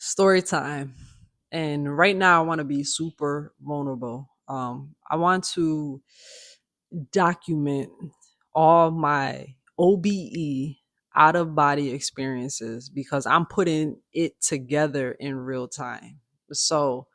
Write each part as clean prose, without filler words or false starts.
Story time. And right now, I want to be super vulnerable. I want to document all my OBE, out of body experiences, because I'm putting it together in real time. So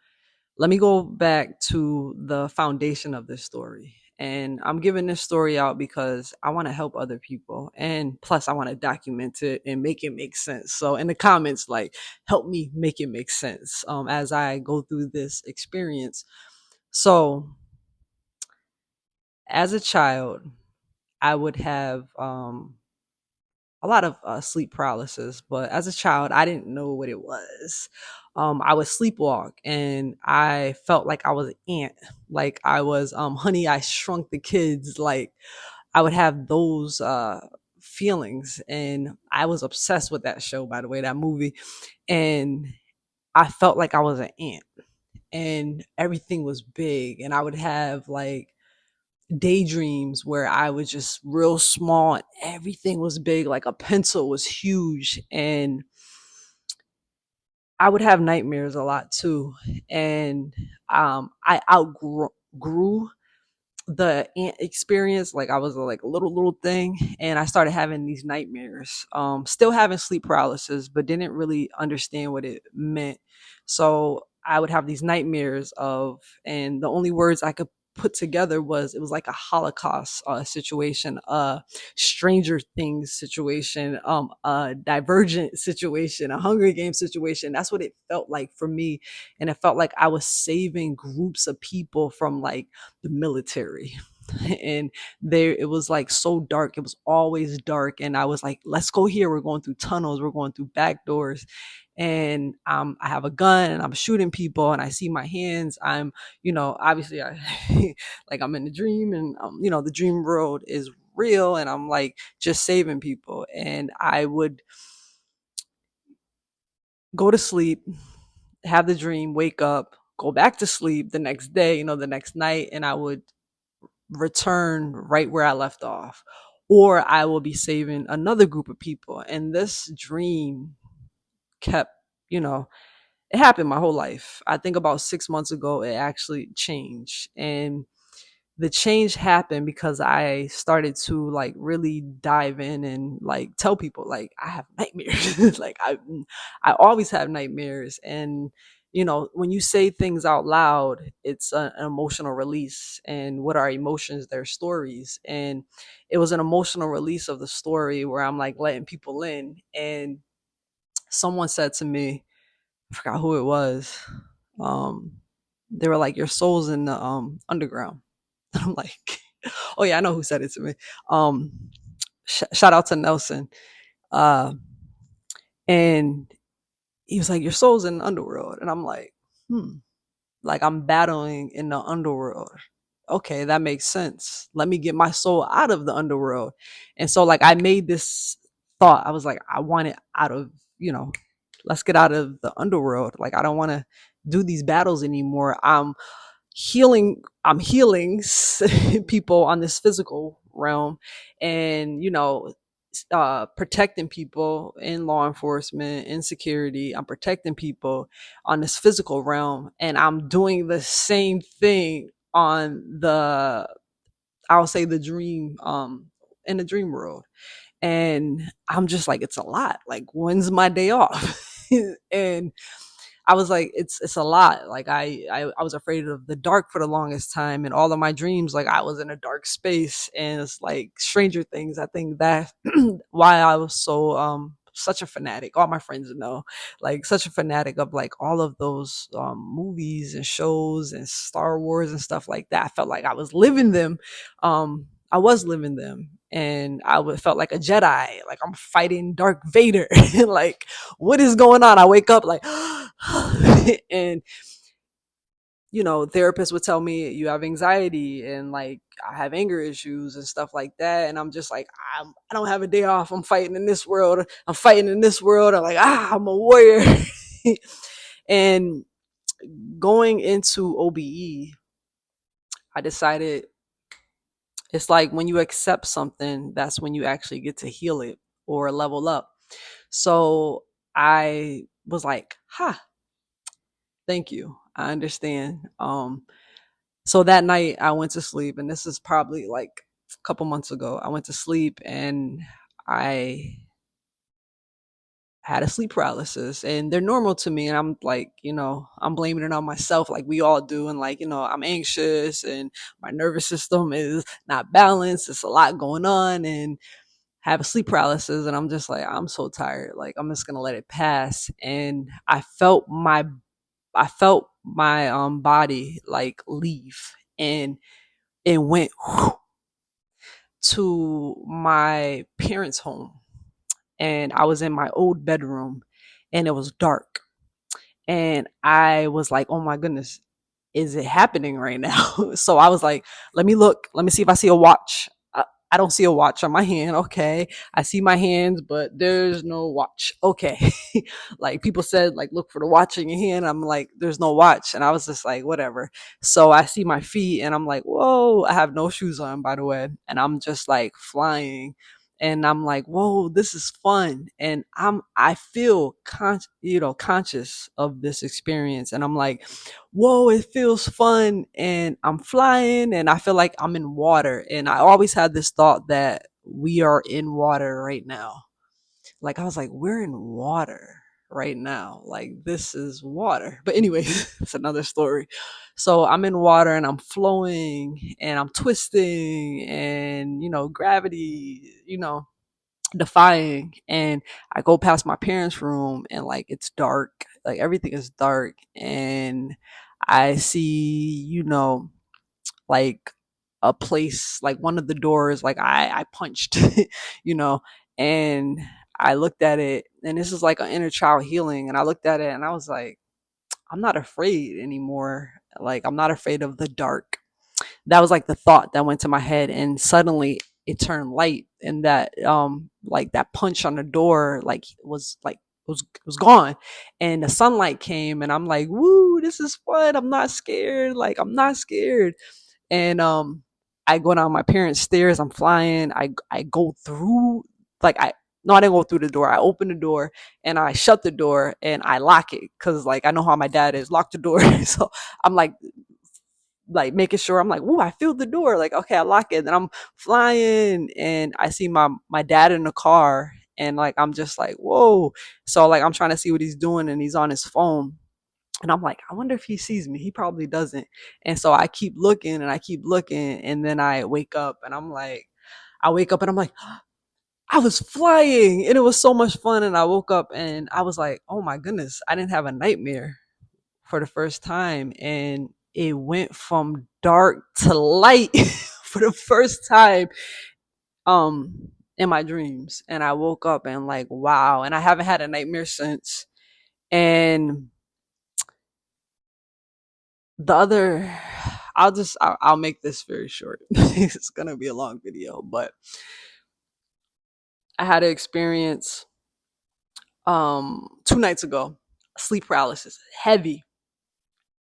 let me go back to the foundation of this story. And I'm giving this story out because I want to help other people. And plus, I want to document it and make it make sense. So, in the comments, like, help me make it make sense as I go through this experience. So, as a child, I would have a lot of sleep paralysis, but as a child, I didn't know what it was. I would sleepwalk and I felt like I was an ant, like I was Honey, I Shrunk the Kids. Like I would have those feelings, and I was obsessed with that show, by the way, that movie. And I felt like I was an ant, and everything was big, and I would have like daydreams where I was just real small and everything was big, like a pencil was huge. And I would have nightmares a lot too. And I outgrew the ant experience. Like I was like a little thing, and I started having these nightmares. Still having sleep paralysis, but didn't really understand what it meant. So I would have these nightmares of, and the only words I could put together was, it was like a Holocaust situation, a Stranger Things situation, a Divergent situation, a Hunger Games situation. That's what it felt like for me. And it felt like I was saving groups of people from like the military. And there it was like so dark, it was always dark, and I was like, let's go here, we're going through tunnels, we're going through back doors. And I have a gun and I'm shooting people, and I see my hands. I'm, obviously I like I'm in a dream, and the dream world is real, and I'm like just saving people. And I would go to sleep, have the dream, wake up, go back to sleep the next day, the next night, and I would return right where I left off. Or I will be saving another group of people. And this dream kept, you know, it happened my whole life. I think about 6 months ago, it actually changed. And the change happened because I started to like really dive in and like tell people like I have nightmares. Like I always have nightmares. And when you say things out loud, it's an emotional release. And what are emotions? They're stories. And it was an emotional release of the story where I'm like letting people in. And someone said to me, I forgot who it was. Um, they were like, "Your soul's in the underground." I'm like, oh yeah, I know who said it to me. Um, Shout out to Nelson. Uh, and he was like, "Your soul's in the underworld," and I'm like, like I'm battling in the underworld. Okay, that makes sense. Let me get my soul out of the underworld. And so like I made this thought. I was like, I want it out of, let's get out of the underworld. Like I don't want to do these battles anymore. I'm healing people on this physical realm, and protecting people in law enforcement, in security. I'm protecting people on this physical realm, and I'm doing the same thing on the, I'll say, the dream, in the dream world. And I'm just like, it's a lot. Like, when's my day off? And I was like, it's a lot. Like I was afraid of the dark for the longest time, and all of my dreams, like I was in a dark space. And it's like Stranger Things. I think that why I was so such a fanatic. All my friends know, like such a fanatic of like all of those movies and shows and Star Wars and stuff like that. I felt like I was living them. I was living them, and I would felt like a Jedi, like I'm fighting Darth Vader. Like, what is going on? I wake up like, and therapists would tell me you have anxiety, and like I have anger issues and stuff like that. And I'm just like, I don't have a day off. I'm fighting in this world. I'm fighting in this world. I'm like, I'm a warrior. And going into OBE, I decided it's like when you accept something, that's when you actually get to heal it or level up. So I was like, Ha, thank you. I understand. So that night I went to sleep, and this is probably like a couple months ago. I went to sleep and I had a sleep paralysis, and they're normal to me. And I'm like, I'm blaming it on myself, like we all do. And like, I'm anxious and my nervous system is not balanced. It's a lot going on, and have a sleep paralysis. And I'm just like, I'm so tired. Like, I'm just going to let it pass. And I felt my body like leave, and it went to my parents' home, and I was in my old bedroom, and it was dark, and I was like, oh my goodness, is it happening right now? So I was like, let me look, let me see if I see a watch. I don't see a watch on my hand. Okay. I see my hands, but there's no watch. Okay. Like people said, like, look for the watch in your hand. I'm like, there's no watch. And I was just like, whatever. So I see my feet, and I'm like, whoa, I have no shoes on, by the way. And I'm just like flying, and I'm like, whoa, this is fun. And I feel conscious of this experience. And I'm like, whoa, it feels fun. And I'm flying, and I feel like I'm in water. And I always had this thought that we are in water right now. Like, I was like, we're in water right now. Like, this is water. But anyway, it's another story. So I'm in water, and I'm flowing, and I'm twisting, and, gravity, defying. And I go past my parents' room, and like it's dark, like everything is dark. And I see, like a place, like one of the doors, like I punched, you know, and I looked at it, and this is like an inner child healing. And I looked at it, and I was like, I'm not afraid anymore. Like, I'm not afraid of the dark. That was like the thought that went to my head, and suddenly it turned light, and that like that punch on the door like was gone, and the sunlight came, and I'm like, woo, this is fun. I'm not scared. Like, I'm not scared. And I go down my parents' stairs. I'm flying. I go through, like, I no, I didn't go through the door. I open the door, and I shut the door, and I lock it, because like I know how my dad is, lock the door. So I'm like making sure, I'm like, "Ooh, I feel the door." Like, okay, I lock it. Then I'm flying, and I see my dad in the car, and like I'm just like, "Whoa!" So like I'm trying to see what he's doing, and he's on his phone, and I'm like, I wonder if he sees me. He probably doesn't. And so I keep looking, and I keep looking, and then I wake up, and I wake up, and I'm like, I was flying, and it was so much fun. And I woke up, and I was like, oh my goodness, I didn't have a nightmare for the first time. And it went from dark to light for the first time in my dreams. And I woke up, and like, wow. And I haven't had a nightmare since. And the other, I'll make this very short. It's gonna be a long video. But I had an experience 2 nights ago, sleep paralysis, heavy.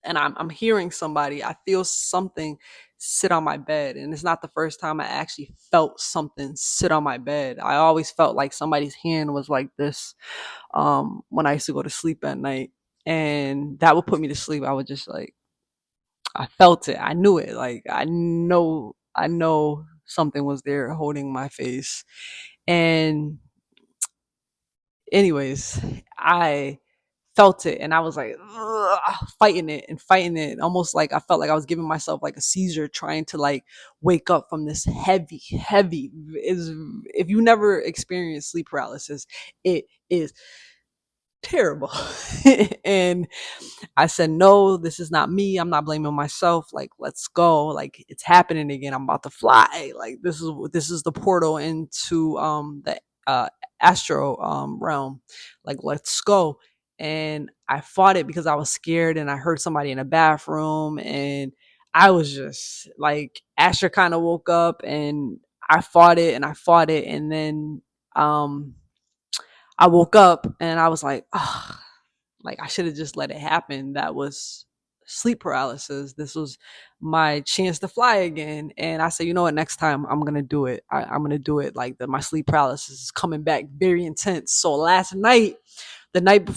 And I'm hearing somebody. I feel something sit on my bed, and it's not the first time I actually felt something sit on my bed. I always felt like somebody's hand was like this when I used to go to sleep at night, and that would put me to sleep. I would just like, I felt it. I knew it. Like, I know something was there holding my face. And anyways, I felt it, and I was like, ugh, fighting it and fighting it. Almost like I felt like I was giving myself like a seizure, trying to like wake up from this heavy is, if you never experienced sleep paralysis, it is terrible. And I said, no, this is not me. I'm not blaming myself. Like, let's go. Like, it's happening again. I'm about to fly. Like, this is the portal into the astro realm. Like, let's go. And I fought it because I was scared, and I heard somebody in the bathroom, and I was just like, Asher kind of woke up, and I fought it, and I fought it, and then um I woke up, and I was like, oh, like I should have just let it happen. That was sleep paralysis. This was my chance to fly again. And I said, you know what? Next time I'm gonna do it. I'm gonna do it. Like, my sleep paralysis is coming back very intense. So last night, the night